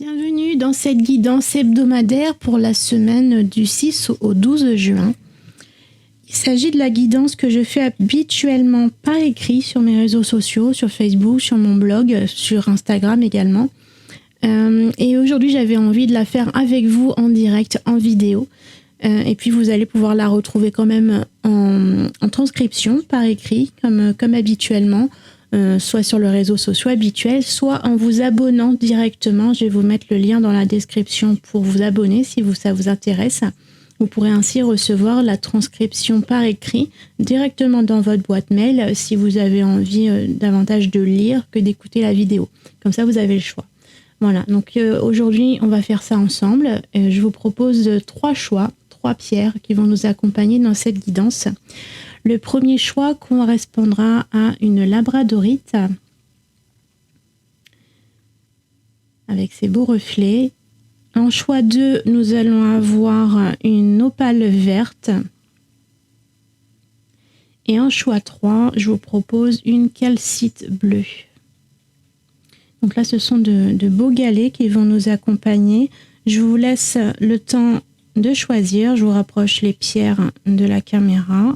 Bienvenue dans cette guidance hebdomadaire pour la semaine du 6 au 12 juin. Il s'agit de la guidance que je fais habituellement par écrit sur mes réseaux sociaux, sur Facebook, sur mon blog, sur Instagram également. Et aujourd'hui, j'avais envie de la faire avec vous en direct, en vidéo. Et puis, vous allez pouvoir la retrouver quand même en transcription par écrit, comme habituellement. Soit sur le réseau social habituel, soit en vous abonnant directement. Je vais vous mettre le lien dans la description pour vous abonner si ça vous intéresse. Vous pourrez ainsi recevoir la transcription par écrit directement dans votre boîte mail si vous avez envie davantage de lire que d'écouter la vidéo. Comme ça, vous avez le choix. Voilà, donc aujourd'hui, on va faire ça ensemble. Je vous propose 3 choix, 3 pierres qui vont nous accompagner dans cette guidance. Le premier choix correspondra à une labradorite avec ses beaux reflets. En choix 2, nous allons avoir une opale verte. Et en choix 3, je vous propose une calcite bleue. Donc là, ce sont de beaux galets qui vont nous accompagner. Je vous laisse le temps de choisir. Je vous rapproche les pierres de la caméra.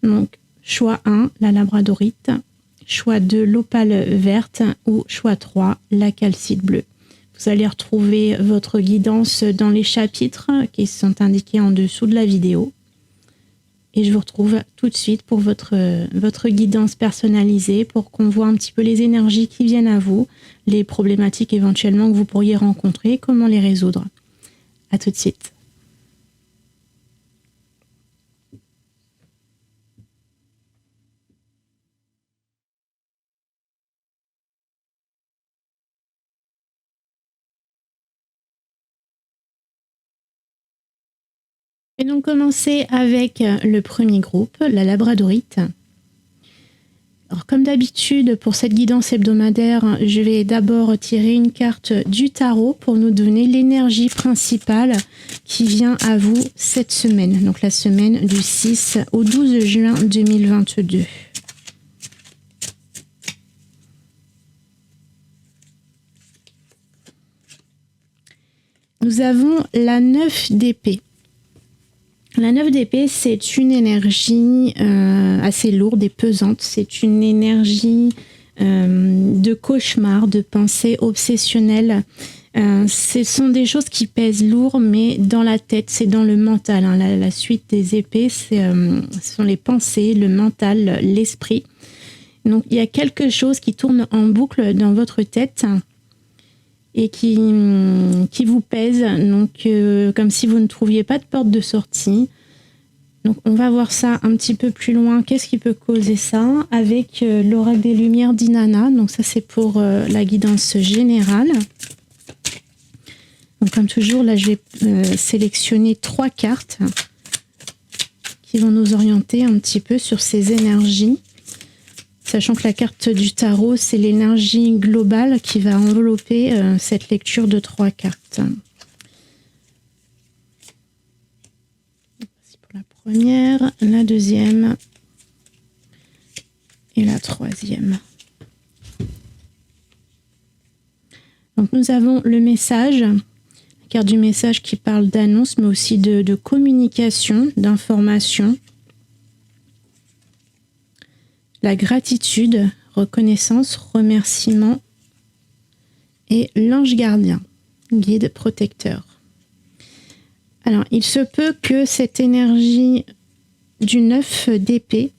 Donc, choix 1, la labradorite. Choix 2, l'opale verte. Ou choix 3, la calcite bleue. Vous allez retrouver votre guidance dans les chapitres qui sont indiqués en dessous de la vidéo. Et je vous retrouve tout de suite pour votre guidance personnalisée, pour qu'on voit un petit peu les énergies qui viennent à vous, les problématiques éventuellement que vous pourriez rencontrer, comment les résoudre. À tout de suite. Et donc commencer avec le premier groupe, la labradorite. Alors comme d'habitude pour cette guidance hebdomadaire, je vais d'abord tirer une carte du tarot pour nous donner l'énergie principale qui vient à vous cette semaine. Donc la semaine du 6 au 12 juin 2022. Nous avons la 9 d'épée. La 9 d'épée, c'est une énergie assez lourde et pesante. C'est une énergie de cauchemar, de pensée obsessionnelle. Ce sont des choses qui pèsent lourd, mais dans la tête, c'est dans le mental. Hein. La suite des épées, ce sont les pensées, le mental, l'esprit. Donc, il y a quelque chose qui tourne en boucle dans votre tête et qui vous pèse, donc comme si vous ne trouviez pas de porte de sortie. Donc on va voir ça un petit peu plus loin. Qu'est-ce qui peut causer ça avec l'oracle des lumières d'Inanna. Donc ça c'est pour la guidance générale. Donc comme toujours, là je vais sélectionner 3 cartes qui vont nous orienter un petit peu sur ces énergies. Sachant que la carte du tarot, c'est l'énergie globale qui va envelopper cette lecture de 3 cartes. C'est pour la première, la deuxième et la troisième. Donc nous avons le message, la carte du message qui parle d'annonce, mais aussi de communication, d'information. La gratitude, reconnaissance, remerciement et l'ange gardien, guide protecteur. Alors, il se peut que cette énergie du 9 d'épée,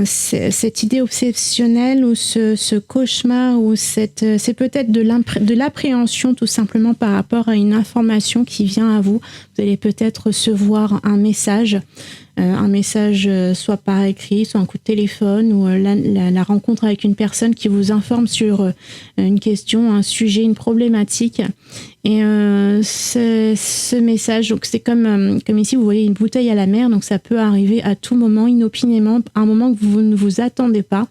cette idée obsessionnelle ou ce cauchemar, ou c'est peut-être de l'appréhension tout simplement par rapport à une information qui vient à vous. Vous allez peut-être recevoir un message soit par écrit, soit un coup de téléphone, ou la rencontre avec une personne qui vous informe sur une question, un sujet, une problématique. Et ce message, donc c'est comme ici, vous voyez une bouteille à la mer, donc ça peut arriver à tout moment, inopinément, à un moment que vous ne vous attendez pas.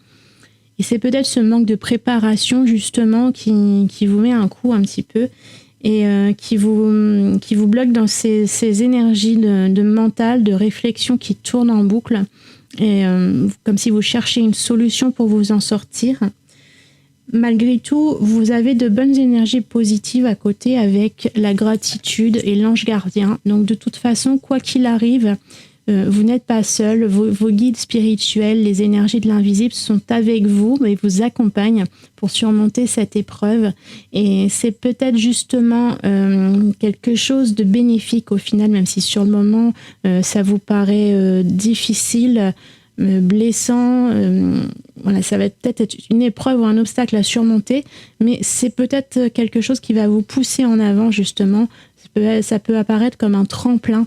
Et c'est peut-être ce manque de préparation, justement, qui vous met un coup un petit peu, et qui vous bloque dans ces énergies de mental, de réflexion qui tournent en boucle, et comme si vous cherchiez une solution pour vous en sortir. malgré tout, vous avez de bonnes énergies positives à côté avec la gratitude et l'ange gardien. Donc de toute façon, quoi qu'il arrive, vous n'êtes pas seul. Vos guides spirituels, les énergies de l'invisible sont avec vous et vous accompagnent pour surmonter cette épreuve. Et c'est peut-être justement quelque chose de bénéfique au final, même si sur le moment, ça vous paraît difficile, blessant. Voilà, ça va peut-être être une épreuve ou un obstacle à surmonter, mais c'est peut-être quelque chose qui va vous pousser en avant, justement. Ça peut apparaître comme un tremplin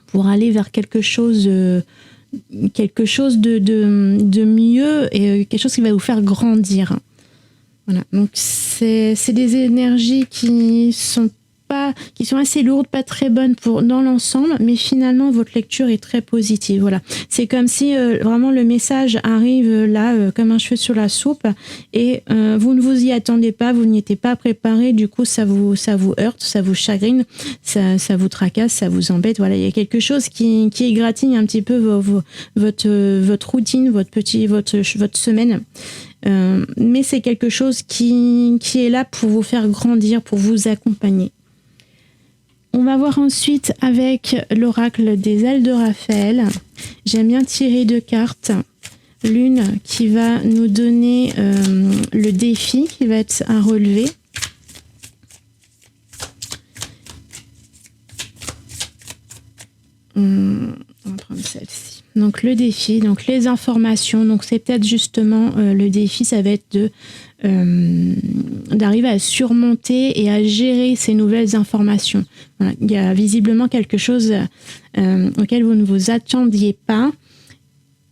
pour aller vers quelque chose de mieux et quelque chose qui va vous faire grandir. Voilà. Donc c'est des énergies qui sont assez lourdes, pas très bonnes dans l'ensemble, mais finalement votre lecture est très positive. Voilà. C'est comme si vraiment le message arrive là comme un cheveu sur la soupe et vous ne vous y attendez pas, vous n'y étiez pas préparé, du coup ça vous heurte, ça vous chagrine, ça vous tracasse, ça vous embête. Voilà, il y a quelque chose qui égratigne un petit peu votre routine, votre semaine. Mais c'est quelque chose qui est là pour vous faire grandir, pour vous accompagner. On va voir ensuite avec l'oracle des ailes de Raphaël. J'aime bien tirer 2 cartes. L'une qui va nous donner le défi qui va être à relever. On va prendre celle-ci. Donc le défi, donc les informations. Donc c'est peut-être justement le défi, ça va être d'arriver à surmonter et à gérer ces nouvelles informations. Voilà. Il y a visiblement quelque chose auquel vous ne vous attendiez pas.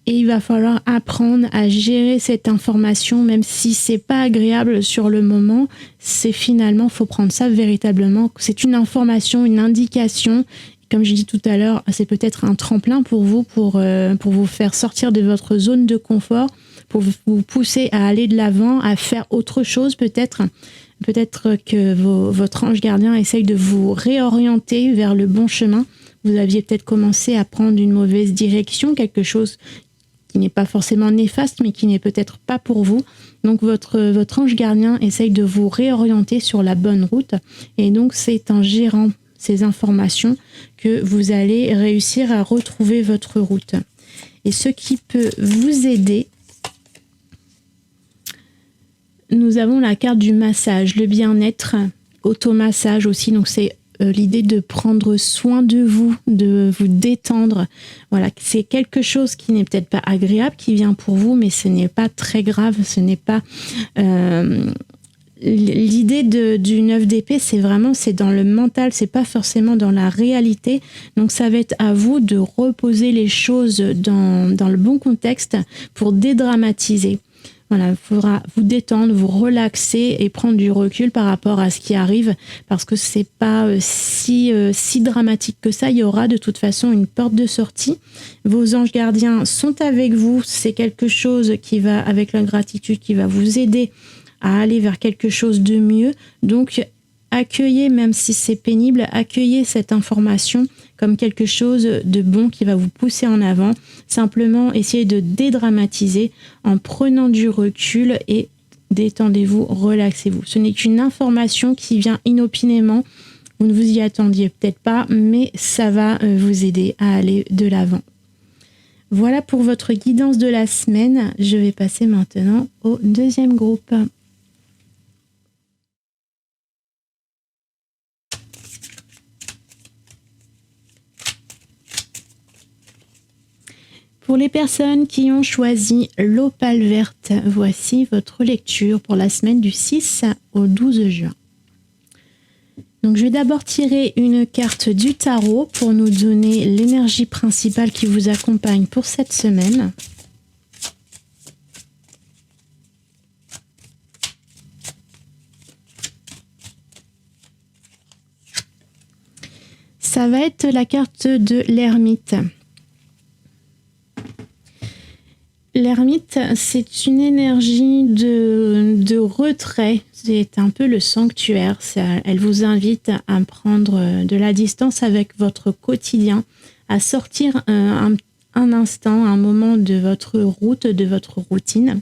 Et il va falloir apprendre à gérer cette information, même si c'est pas agréable sur le moment. C'est finalement, faut prendre ça véritablement. C'est une information, une indication. Comme je dis tout à l'heure, c'est peut-être un tremplin pour vous, pour vous faire sortir de votre zone de confort, pour vous pousser à aller de l'avant, à faire autre chose peut-être. Peut-être que votre ange gardien essaye de vous réorienter vers le bon chemin. Vous aviez peut-être commencé à prendre une mauvaise direction, quelque chose qui n'est pas forcément néfaste, mais qui n'est peut-être pas pour vous. Donc votre ange gardien essaye de vous réorienter sur la bonne route. Et donc c'est en gérant ces informations que vous allez réussir à retrouver votre route. Et ce qui peut vous aider, nous avons la carte du massage, le bien-être, automassage aussi. Donc c'est l'idée de prendre soin de vous détendre. Voilà, c'est quelque chose qui n'est peut-être pas agréable, qui vient pour vous, mais ce n'est pas très grave, ce n'est pas... L'idée du 9 d'épée, c'est dans le mental, c'est pas forcément dans la réalité. Donc ça va être à vous de reposer les choses dans le bon contexte pour dédramatiser. Voilà, il faudra vous détendre, vous relaxer et prendre du recul par rapport à ce qui arrive, parce que c'est pas si dramatique que ça. Il y aura de toute façon une porte de sortie. Vos anges gardiens sont avec vous. C'est quelque chose qui va, avec la gratitude, qui va vous aider à aller vers quelque chose de mieux. Donc, accueillez, même si c'est pénible, accueillez cette information comme quelque chose de bon qui va vous pousser en avant. Simplement, essayez de dédramatiser en prenant du recul et détendez-vous, relaxez-vous. Ce n'est qu'une information qui vient inopinément. Vous ne vous y attendiez peut-être pas, mais ça va vous aider à aller de l'avant. Voilà pour votre guidance de la semaine. Je vais passer maintenant au deuxième groupe. Pour les personnes qui ont choisi l'opale verte, voici votre lecture pour la semaine du 6 au 12 juin. Donc, je vais d'abord tirer une carte du tarot pour nous donner l'énergie principale qui vous accompagne pour cette semaine. Ça va être la carte de l'ermite. L'ermite, c'est une énergie de retrait, c'est un peu le sanctuaire. Elle vous invite à prendre de la distance avec votre quotidien, à sortir un instant, un moment de votre route, de votre routine,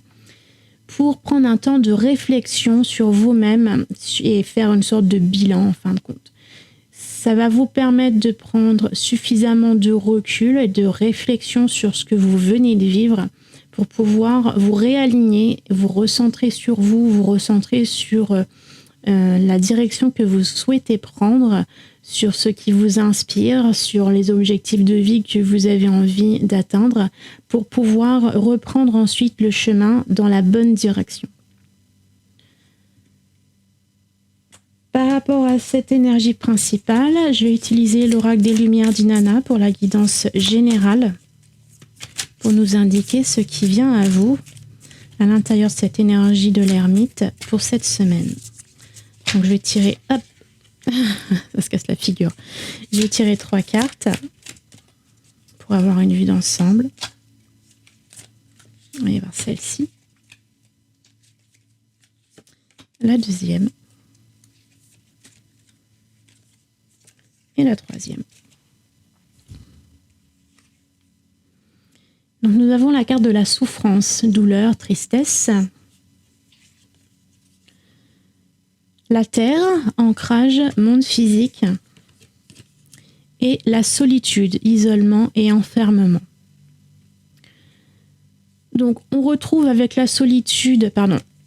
pour prendre un temps de réflexion sur vous-même et faire une sorte de bilan en fin de compte. Ça va vous permettre de prendre suffisamment de recul et de réflexion sur ce que vous venez de vivre pour pouvoir vous réaligner, vous recentrer sur vous, vous recentrer sur la direction que vous souhaitez prendre, sur ce qui vous inspire, sur les objectifs de vie que vous avez envie d'atteindre pour pouvoir reprendre ensuite le chemin dans la bonne direction. Par rapport à cette énergie principale, je vais utiliser l'oracle des Lumières d'Inanna pour la guidance générale, pour nous indiquer ce qui vient à vous à l'intérieur de cette énergie de l'ermite pour cette semaine. Donc je vais tirer, hop, ça se casse la figure. Je vais tirer 3 cartes pour avoir une vue d'ensemble. On va y voir celle-ci. La deuxième. Et la troisième. Donc nous avons la carte de la souffrance, douleur, tristesse. La terre, ancrage, monde physique. Et la solitude, isolement et enfermement. Donc on retrouve avec la solitude,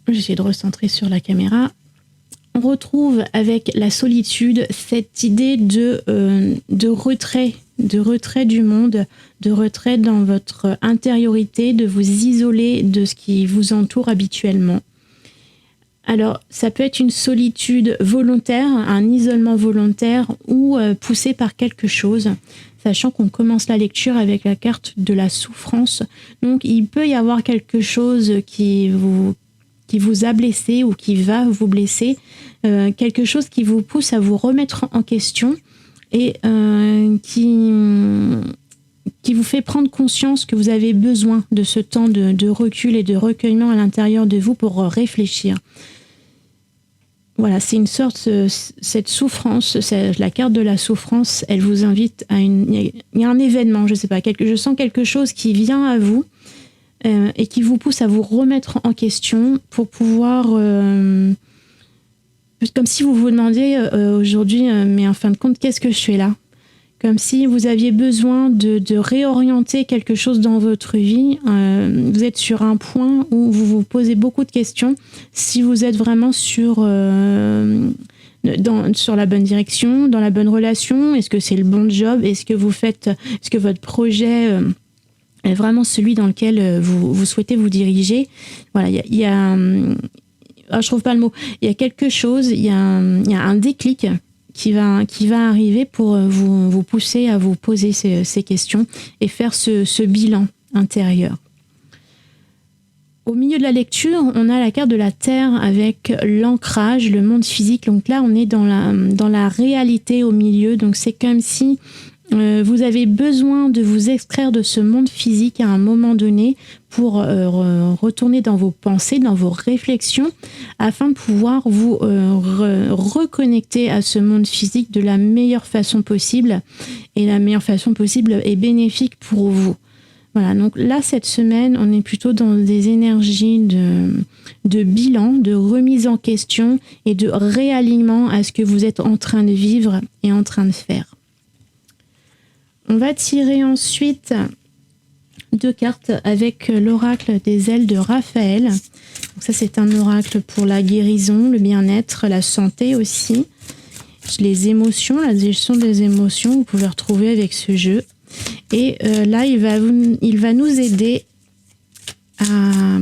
j'essaie de recentrer sur la caméra. On retrouve avec la solitude cette idée de retrait du monde, de retrait dans votre intériorité, de vous isoler de ce qui vous entoure habituellement. Alors, ça peut être une solitude volontaire, un isolement volontaire ou poussé par quelque chose, sachant qu'on commence la lecture avec la carte de la souffrance. Donc, il peut y avoir quelque chose qui vous a blessé ou qui va vous blesser, quelque chose qui vous pousse à vous remettre en question et qui vous fait prendre conscience que vous avez besoin de ce temps de recul et de recueillement à l'intérieur de vous pour réfléchir. Voilà, c'est une sorte, cette souffrance, la carte de la souffrance, elle vous invite à il y a un événement, je sais pas, je sens quelque chose qui vient à vous et qui vous pousse à vous remettre en question pour pouvoir, comme si vous vous demandiez aujourd'hui, mais en fin de compte, qu'est-ce que je fais là ? Comme si vous aviez besoin de réorienter quelque chose dans votre vie. Vous êtes sur un point où vous vous posez beaucoup de questions. Si vous êtes vraiment sur la bonne direction, dans la bonne relation, est-ce que c'est le bon job ? Est-ce que votre projet est vraiment celui dans lequel vous souhaitez vous diriger ? Voilà, il y a je trouve pas le mot. Il y a quelque chose, il y a un déclic qui va arriver pour vous pousser à vous poser ces questions et faire ce bilan intérieur. Au milieu de la lecture, on a la carte de la Terre avec l'ancrage, le monde physique. Donc là, on est dans la réalité au milieu. Donc c'est comme si vous avez besoin de vous extraire de ce monde physique à un moment donné pour retourner dans vos pensées, dans vos réflexions, afin de pouvoir vous reconnecter à ce monde physique de la meilleure façon possible. Et la meilleure façon possible est bénéfique pour vous. Voilà, donc là, cette semaine, on est plutôt dans des énergies de bilan, de remise en question et de réalignement à ce que vous êtes en train de vivre et en train de faire. On va tirer ensuite 2 cartes avec l'oracle des ailes de Raphaël. Donc ça, c'est un oracle pour la guérison, le bien-être, la santé aussi. Les émotions, la gestion des émotions, vous pouvez retrouver avec ce jeu. Et là, il va nous aider à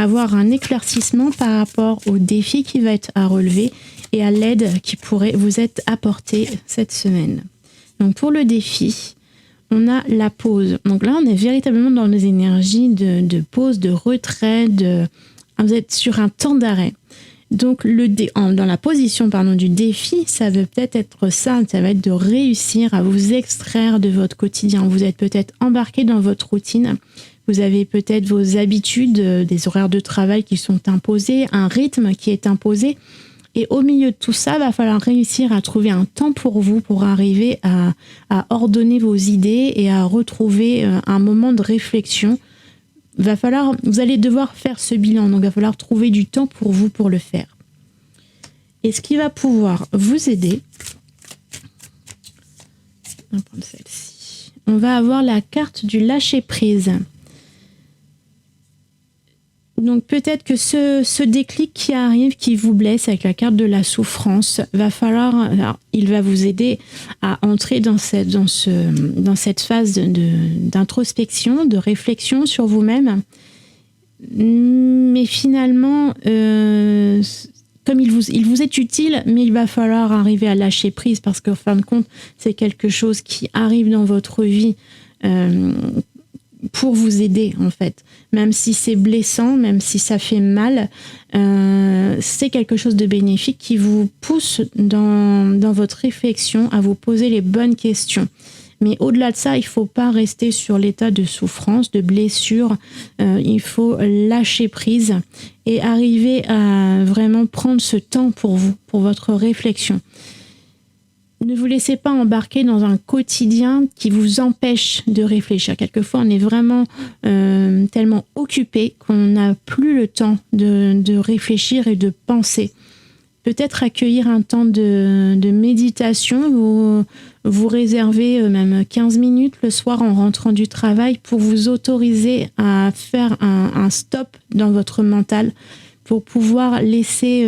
avoir un éclaircissement par rapport au défi qui va être à relever et à l'aide qui pourrait vous être apportée cette semaine. Donc pour le défi, on a la pause. Donc là, on est véritablement dans les énergies de pause, de retrait, vous êtes sur un temps d'arrêt. Donc dans la position du défi, ça veut peut-être être ça va être de réussir à vous extraire de votre quotidien. Vous êtes peut-être embarqué dans votre routine, vous avez peut-être vos habitudes, des horaires de travail qui sont imposés, un rythme qui est imposé. Et au milieu de tout ça, il va falloir réussir à trouver un temps pour vous, pour arriver à ordonner vos idées et à retrouver un moment de réflexion vous allez devoir faire ce bilan, donc il va falloir trouver du temps pour vous pour le faire. Et ce qui va pouvoir vous aider, on va prendre celle-ci. On va avoir la carte du lâcher-prise. Donc peut-être que ce déclic qui arrive, qui vous blesse avec la carte de la souffrance, il va vous aider à entrer dans cette phase d'introspection, de réflexion sur vous-même. Mais finalement, comme il vous est utile, mais il va falloir arriver à lâcher prise parce qu'en fin de compte, c'est quelque chose qui arrive dans votre vie pour vous aider en fait. Même si c'est blessant, même si ça fait mal, c'est quelque chose de bénéfique qui vous pousse dans votre réflexion à vous poser les bonnes questions. Mais au-delà de ça, il ne faut pas rester sur l'état de souffrance, de blessure. Il faut lâcher prise et arriver à vraiment prendre ce temps pour vous, pour votre réflexion. Ne vous laissez pas embarquer dans un quotidien qui vous empêche de réfléchir. Quelquefois, on est vraiment tellement occupé qu'on n'a plus le temps de réfléchir et de penser. Peut-être accueillir un temps de méditation, vous réservez même 15 minutes le soir en rentrant du travail pour vous autoriser à faire un stop dans votre mental, pour pouvoir laisser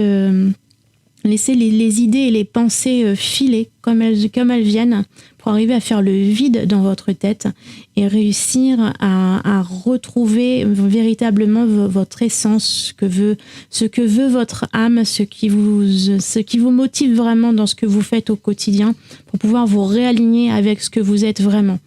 les idées et les pensées filer comme elles viennent, pour arriver à faire le vide dans votre tête et réussir à retrouver véritablement votre essence, ce que veut votre âme, ce qui vous motive vraiment dans ce que vous faites au quotidien, pour pouvoir vous réaligner avec ce que vous êtes vraiment.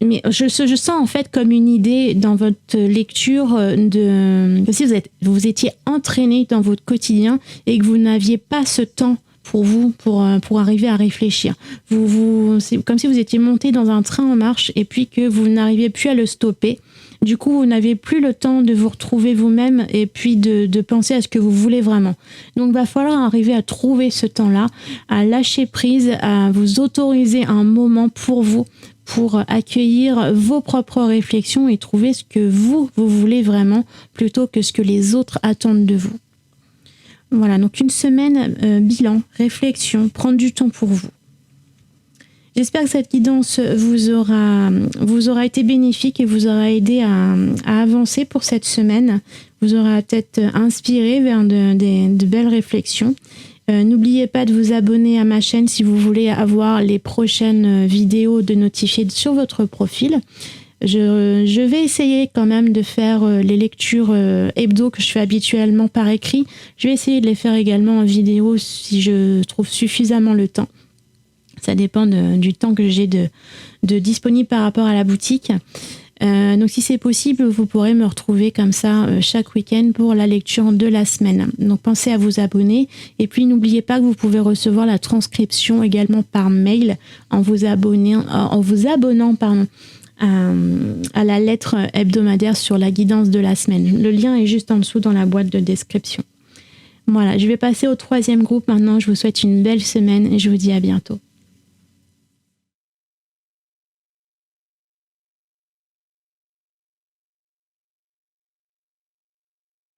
Mais je sens en fait comme une idée dans votre lecture que si vous étiez entraîné dans votre quotidien et que vous n'aviez pas ce temps pour vous, pour arriver à réfléchir. C'est comme si vous étiez monté dans un train en marche et puis que vous n'arriviez plus à le stopper. Du coup, vous n'avez plus le temps de vous retrouver vous-même et puis de penser à ce que vous voulez vraiment. Donc, il va falloir arriver à trouver ce temps-là, à lâcher prise, à vous autoriser un moment pour vous, pour accueillir vos propres réflexions et trouver ce que vous voulez vraiment plutôt que ce que les autres attendent de vous. Voilà, donc une semaine bilan, réflexion, prendre du temps pour vous. J'espère que cette guidance vous aura été bénéfique et vous aura aidé à avancer pour cette semaine, vous aura peut-être inspiré vers de belles réflexions. N'oubliez pas de vous abonner à ma chaîne si vous voulez avoir les prochaines vidéos de notifiées sur votre profil. Je vais essayer quand même de faire les lectures hebdo que je fais habituellement par écrit. Je vais essayer de les faire également en vidéo si je trouve suffisamment le temps. Ça dépend du temps que j'ai de disponible par rapport à la boutique. Donc si c'est possible, vous pourrez me retrouver comme ça chaque week-end pour la lecture de la semaine. Donc pensez à vous abonner et puis n'oubliez pas que vous pouvez recevoir la transcription également par mail en vous abonnant à la lettre hebdomadaire sur la guidance de la semaine. Le lien est juste en dessous dans la boîte de description. Voilà, je vais passer au 3e groupe maintenant. Je vous souhaite une belle semaine et je vous dis à bientôt.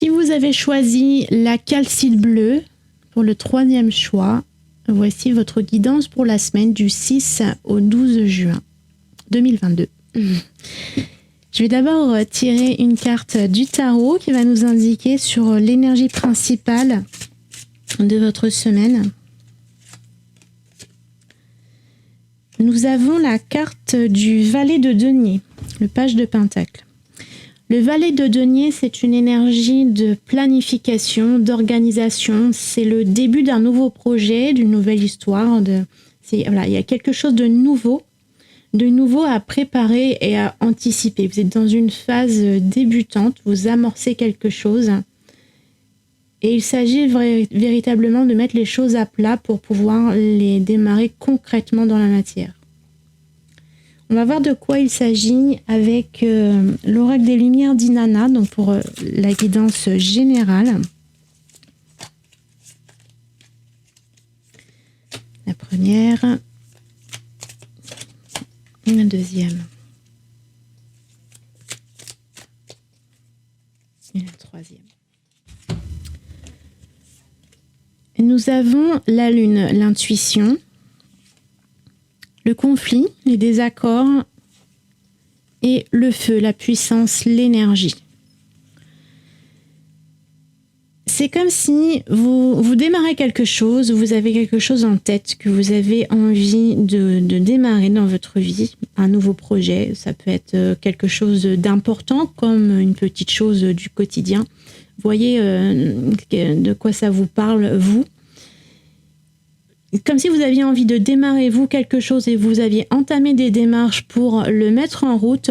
Si vous avez choisi la calcite bleue pour le 3e choix, voici votre guidance pour la semaine du 6 au 12 juin 2022. Je vais d'abord tirer une carte du tarot qui va nous indiquer sur l'énergie principale de votre semaine. Nous avons la carte du valet de denier, le page de pentacle. Le valet de denier, c'est une énergie de planification, d'organisation. C'est le début d'un nouveau projet, d'une nouvelle histoire. Il y a quelque chose de nouveau à préparer et à anticiper. Vous êtes dans une phase débutante, vous amorcez quelque chose. Et il s'agit véritablement de mettre les choses à plat pour pouvoir les démarrer concrètement dans la matière. On va voir de quoi il s'agit avec l'oracle des Lumières d'Inanna, donc pour la guidance générale. La première, la deuxième. Nous avons la lune, l'intuition, le conflit, les désaccords et le feu, la puissance, l'énergie. C'est comme si vous démarrez quelque chose, vous avez quelque chose en tête que vous avez envie de démarrer dans votre vie, un nouveau projet. Ça peut être quelque chose d'important comme une petite chose du quotidien. Vous voyez de quoi ça vous parle, vous. Comme si vous aviez envie de démarrer, vous, quelque chose et vous aviez entamé des démarches pour le mettre en route,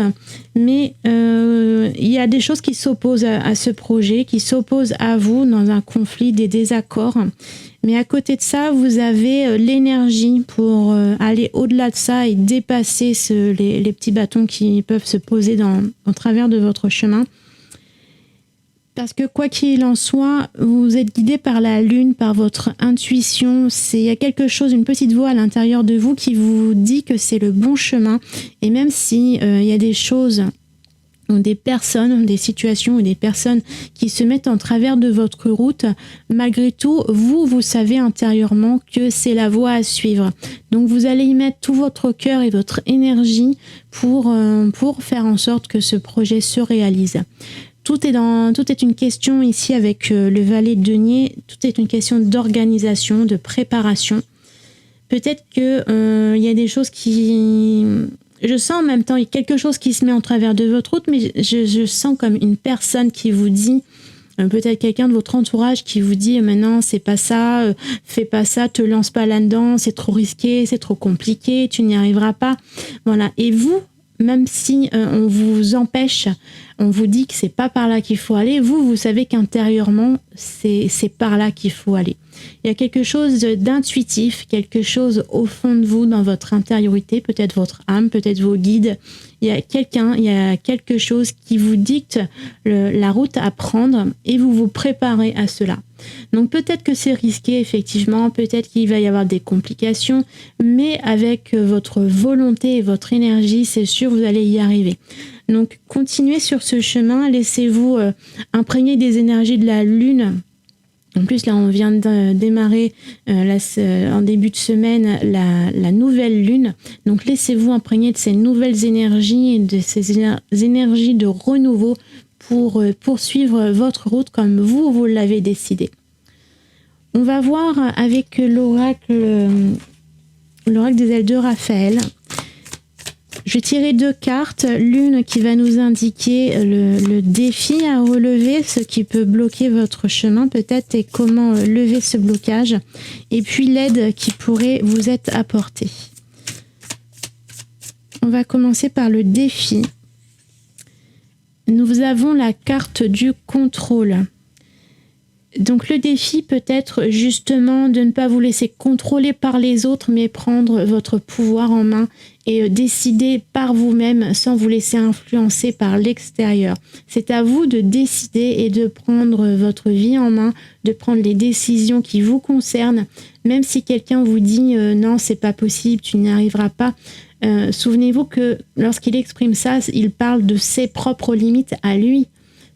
mais il y a des choses qui s'opposent à ce projet, qui s'opposent à vous dans un conflit, des désaccords. Mais à côté de ça, vous avez l'énergie pour aller au-delà de ça et dépasser les petits bâtons qui peuvent se poser au travers de votre chemin. Parce que quoi qu'il en soit, vous êtes guidé par la lune, par votre intuition. Il y a quelque chose, une petite voix à l'intérieur de vous qui vous dit que c'est le bon chemin. Et même si il y a des choses, ou des personnes, des situations ou des personnes qui se mettent en travers de votre route, malgré tout, vous savez intérieurement que c'est la voie à suivre. Donc vous allez y mettre tout votre cœur et votre énergie pour faire en sorte que ce projet se réalise. Tout est une question ici avec le valet de denier, tout est une question d'organisation, de préparation. Peut-être que y a des choses qui... Je sens en même temps, il y a quelque chose qui se met en travers de votre route, mais je sens comme une personne qui vous dit, peut-être quelqu'un de votre entourage qui vous dit maintenant c'est pas ça, fais pas ça, te lance pas là-dedans, c'est trop risqué, c'est trop compliqué, tu n'y arriveras pas. Voilà. Et vous, même si on vous empêche, on vous dit que c'est pas par là qu'il faut aller, vous savez qu'intérieurement, c'est par là qu'il faut aller. Il y a quelque chose d'intuitif, quelque chose au fond de vous, dans votre intériorité, peut-être votre âme, peut-être vos guides. Il y a quelque chose qui vous dicte la route à prendre et vous vous préparez à cela. Donc peut-être que c'est risqué, effectivement, peut-être qu'il va y avoir des complications, mais avec votre volonté et votre énergie, c'est sûr, vous allez y arriver. Donc continuez sur ce chemin, laissez-vous imprégner des énergies de la lune. En plus, là, on vient de démarrer en début de semaine la nouvelle lune. Donc, laissez-vous imprégner de ces nouvelles énergies et de ces énergies de renouveau pour poursuivre votre route comme vous l'avez décidé. On va voir avec l'oracle des ailes de Raphaël. Je vais tirer 2 cartes, l'une qui va nous indiquer le défi à relever, ce qui peut bloquer votre chemin peut-être et comment lever ce blocage, et puis l'aide qui pourrait vous être apportée. On va commencer par le défi. Nous avons la carte du contrôle. Donc le défi peut être justement de ne pas vous laisser contrôler par les autres, mais prendre votre pouvoir en main et décider par vous-même sans vous laisser influencer par l'extérieur. C'est à vous de décider et de prendre votre vie en main, de prendre les décisions qui vous concernent, même si quelqu'un vous dit non, c'est pas possible, tu n'y arriveras pas. Souvenez-vous que lorsqu'il exprime ça, il parle de ses propres limites à lui.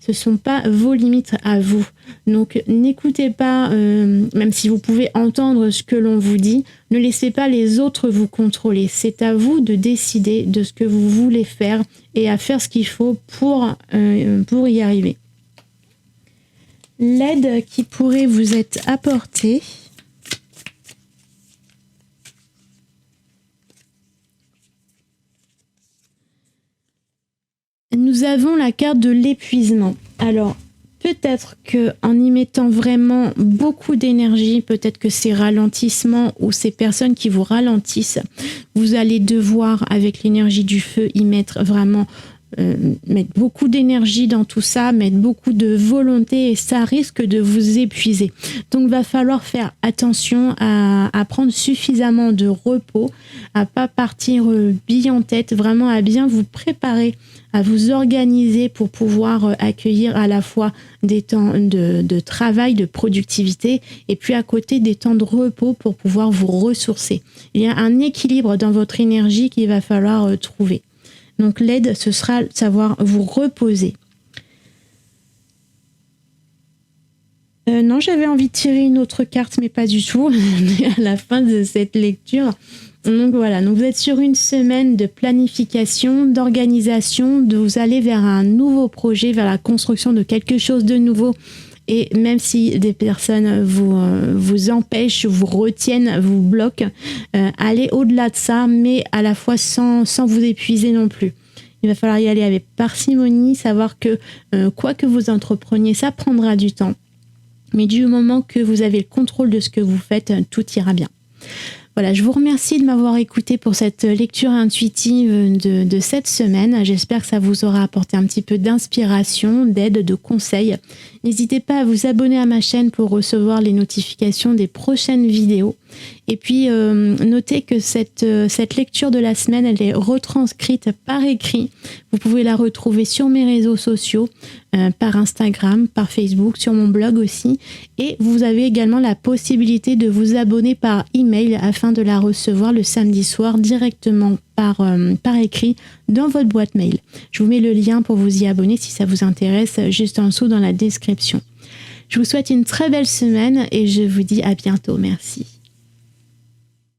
Ce ne sont pas vos limites à vous. Donc n'écoutez pas, même si vous pouvez entendre ce que l'on vous dit, ne laissez pas les autres vous contrôler. C'est à vous de décider de ce que vous voulez faire et à faire ce qu'il faut pour y arriver. L'aide qui pourrait vous être apportée. Nous avons la carte de l'épuisement. Alors, peut-être qu'en y mettant vraiment beaucoup d'énergie, peut-être que ces ralentissements ou ces personnes qui vous ralentissent, vous allez devoir, avec l'énergie du feu, y mettre vraiment mettre beaucoup d'énergie dans tout ça, mettre beaucoup de volonté et ça risque de vous épuiser. Donc il va falloir faire attention à prendre suffisamment de repos, à pas partir bille en tête, vraiment à bien vous préparer, à vous organiser pour pouvoir accueillir à la fois des temps de travail, de productivité et puis à côté des temps de repos pour pouvoir vous ressourcer. Il y a un équilibre dans votre énergie qu'il va falloir trouver. Donc l'aide, ce sera savoir vous reposer. Non, j'avais envie de tirer une autre carte, mais pas du tout. On est à la fin de cette lecture. Donc voilà, donc vous êtes sur une semaine de planification, d'organisation, de vous aller vers un nouveau projet, vers la construction de quelque chose de nouveau. Et même si des personnes vous empêchent, vous retiennent, vous bloquent, allez au-delà de ça, mais à la fois sans vous épuiser non plus. Il va falloir y aller avec parcimonie, savoir que quoi que vous entrepreniez, ça prendra du temps. Mais du moment que vous avez le contrôle de ce que vous faites, tout ira bien. Voilà, je vous remercie de m'avoir écouté pour cette lecture intuitive de cette semaine. J'espère que ça vous aura apporté un petit peu d'inspiration, d'aide, de conseils. N'hésitez pas à vous abonner à ma chaîne pour recevoir les notifications des prochaines vidéos. Et puis, notez que cette lecture de la semaine, elle est retranscrite par écrit. Vous pouvez la retrouver sur mes réseaux sociaux, par Instagram, par Facebook, sur mon blog aussi. Et vous avez également la possibilité de vous abonner par email afin de la recevoir le samedi soir directement par écrit dans votre boîte mail. Je vous mets le lien pour vous y abonner si ça vous intéresse juste en dessous dans la description. Je vous souhaite une très belle semaine et je vous dis à bientôt. Merci.